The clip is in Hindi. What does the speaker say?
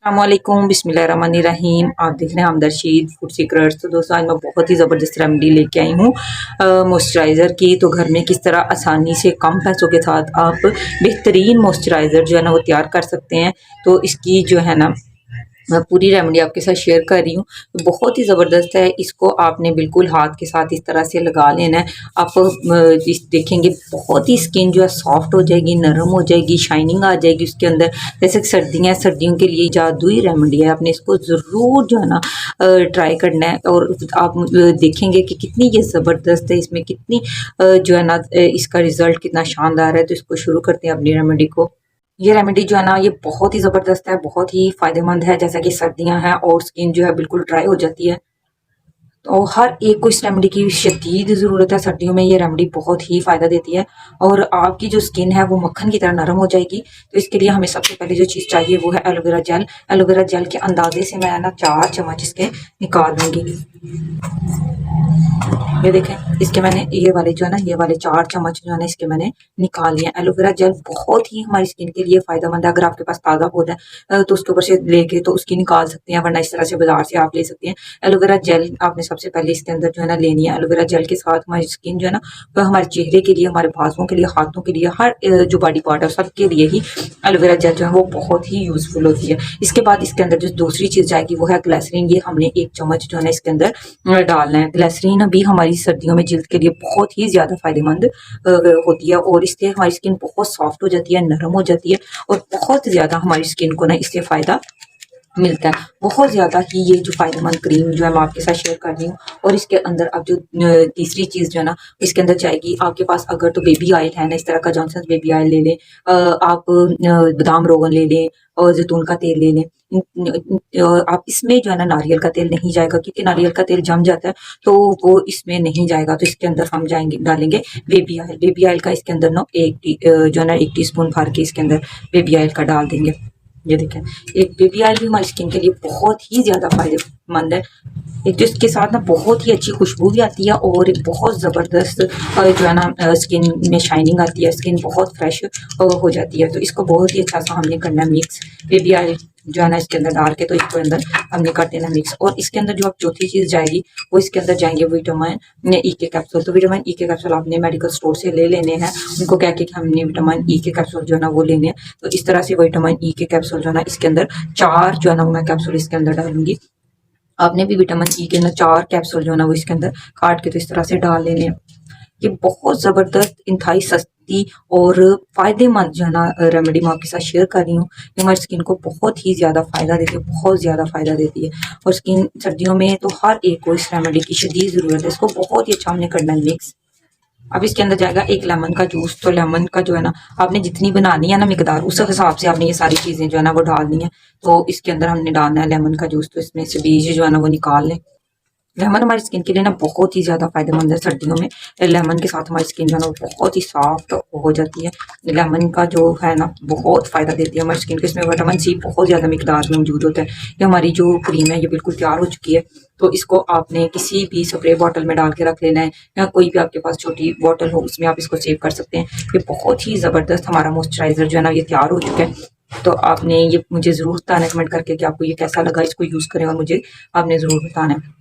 अस्सलामुअलैकुम बिस्मिल्लाहिर्रहमानिर्रहीम। आप देख रहे हैं हमदर्द फूड सीक्रेट्स। तो दोस्तों, आज मैं बहुत ही ज़बरदस्त रेमेडी लेके आई हूँ मॉइस्चराइज़र की। तो घर में किस तरह आसानी से कम पैसों के साथ आप बेहतरीन मॉइस्चराइज़र जो है ना वो तैयार कर सकते हैं। तो इसकी जो है ना मैं पूरी रेमेडी आपके साथ शेयर कर रही हूँ। बहुत ही ज़बरदस्त है। इसको आपने बिल्कुल हाथ के साथ इस तरह से लगा लेना है। आप इस देखेंगे बहुत ही स्किन जो है सॉफ्ट हो जाएगी, नरम हो जाएगी, शाइनिंग आ जाएगी उसके अंदर। जैसे कि सर्दियाँ, सर्दियों के लिए जादुई रेमेडी है। आपने इसको ज़रूर जो है ना ट्राई करना है। और आप देखेंगे कि कितनी ये ज़बरदस्त है, इसमें कितनी जो है ना इसका रिज़ल्ट कितना शानदार है। तो इसको शुरू करते हैं अपनी रेमेडी को। ये रेमेडी जो है ना ये बहुत ही ज़बरदस्त है, बहुत ही फ़ायदेमंद है। जैसा कि सर्दियाँ हैं और स्किन जो है बिल्कुल ड्राई हो जाती है, तो हर एक को इस रेमेडी की शदीद ज़रूरत है। सर्दियों में ये रेमेडी बहुत ही फ़ायदा देती है और आपकी जो स्किन है वो मक्खन की तरह नरम हो जाएगी। तो इसके लिए हमें सबसे पहले जो चीज़ चाहिए वो है एलोवेरा जेल। एलोवेरा जेल के अंदाजे से मैं ना 4 चम्मच इसके निकाल दूँगी। ये देखें, इसके मैंने ये वाले जो है ना, ये वाले 4 चम्मच जो है ना इसके मैंने निकाल लिया। एलोवेरा जेल बहुत ही हमारी स्किन के लिए फ़ायदेमंद है। अगर आपके पास ताज़ा पौधा है तो उसके ऊपर से लेके तो उसकी निकाल सकते हैं, वरना इस तरह से बाजार से आप ले सकते हैं। एलोवेरा जेल आपने सबसे पहले इसके अंदर जो है ना लेनी है। एलोवेरा जेल के साथ हमारी स्किन जो है ना वह हमारे चेहरे के लिए, हमारे बाजुओं के लिए, हाथों के लिए, हर जो बॉडी पार्ट है सबके लिए ही एलोवेरा जेल जो है वो बहुत ही यूज़फुल होती है। इसके बाद इसके अंदर जो दूसरी चीज़ जाएगी वो है ग्लिसरीन। ये हमने 1 चम्मच जो है ना इसके अंदर डालना है। ग्लिसरीन भी हमारी सर्दियों में जिल्द के लिए बहुत ही ज़्यादा फायदेमंद होती है और इससे हमारी स्किन बहुत सॉफ्ट हो जाती है, नरम हो जाती है और बहुत ज़्यादा हमारी स्किन को ना इससे फ़ायदा मिलता है। बहुत ज़्यादा ही ये जो फ़ायदेमंद क्रीम जो है मैं आपके साथ शेयर कर रही हूँ। और इसके अंदर अब जो तीसरी चीज़ जो है ना इसके अंदर जाएगी, आपके पास अगर तो बेबी ऑयल है ना, इस तरह का जॉनसन्स बेबी ऑयल ले लें, आप बादाम रोगन ले लें और जैतून का तेल ले लें। आप इसमें जो है ना नारियल का तेल नहीं जाएगा, क्योंकि नारियल का तेल जम जाता है तो वो इसमें नहीं जाएगा। तो इसके अंदर हम डालेंगे बेबी ऑयल। बेबी ऑयल का इसके अंदर ना जो है ना 1 टीस्पून भर के इसके अंदर बेबी ऑयल का डाल देंगे। ये देखें, एक बेबी ऑयल भी हमारी स्किन के लिए बहुत ही ज़्यादा फायदेमंद है। एक जो इसके साथ ना बहुत ही अच्छी खुशबू भी आती है और एक बहुत ज़बरदस्त जो है ना स्किन में शाइनिंग आती है, स्किन बहुत फ्रेश हो जाती है। तो इसको बहुत ही अच्छा सा हमने करना है मिक्स। बेबी ऑयल जो है ना इसके अंदर डाल के तो इसको अंदर हमने कर देना मिक्स। और इसके अंदर जो अब चौथी चीज़ जाएगी वो इसके अंदर जाएंगे विटामिन ई के कैप्सूल। तो विटामिन ई के कैप्सूल आपने मेडिकल स्टोर से ले लेने हैं। उनको कह के कि हमने विटामिन ई के कैप्सूल जो है ना वो लेने हैं। तो इस तरह से विटामिन ई के कैप्सूल जो है ना इसके अंदर 4 जो है ना मैं कैप्सूल इसके अंदर डालूंगी। आपने भी विटामिन ई के ना 4 कैप्सूल जो है ना वो इसके अंदर काट के तो इस तरह से डाल लेने हैं। ये बहुत ज़बरदस्त, इंतहाई सस्ती और फ़ायदेमंद जो है ना रेमेडी मैं आपके साथ शेयर कर रही हूँ। ये हमारी स्किन को बहुत ही ज़्यादा फ़ायदा देती है, बहुत ज़्यादा फ़ायदा देती है। और स्किन सर्दियों में तो हर एक को इस रेमेडी की शदीद ज़रूरत है। इसको बहुत ही अच्छा हमने करना है मिक्स। अब इसके अंदर जाएगा 1 लेमन का जूस। तो लेमन का जो है ना आपने जितनी बनानी है ना मिकदार, उस हिसाब से आपने ये सारी चीज़ें जो है ना वो डालनी है। तो इसके अंदर हमने डालना है लेमन का जूस। तो इसमें से बीज जो है ना वो निकाल लें। लेमन हमारी स्किन के लिए ना बहुत ही ज़्यादा फायदेमंद है। सर्दियों में लेमन के साथ हमारी स्किन जो है ना बहुत ही सॉफ्ट हो जाती है। लेमन का जो है ना बहुत फ़ायदा देती है हमारी स्किन को। इसमें विटामिन सी बहुत ज़्यादा मिकदार में मौजूद होता है। ये हमारी जो क्रीम है ये बिल्कुल तैयार हो चुकी है। तो इसको आपने किसी भी स्प्रे बॉटल में डाल के रख लेना है, या कोई भी आपके पास छोटी बॉटल हो उसमें आप इसको सेव कर सकते हैं। ये बहुत ही ज़बरदस्त हमारा मॉइस्चराइज़र जो है ना ये तैयार हो चुका है। तो आपने ये मुझे ज़रूर बताना है कमेंट करके कि आपको ये कैसा लगा। इसको यूज़ करें और मुझे आपने ज़रूर बताना है।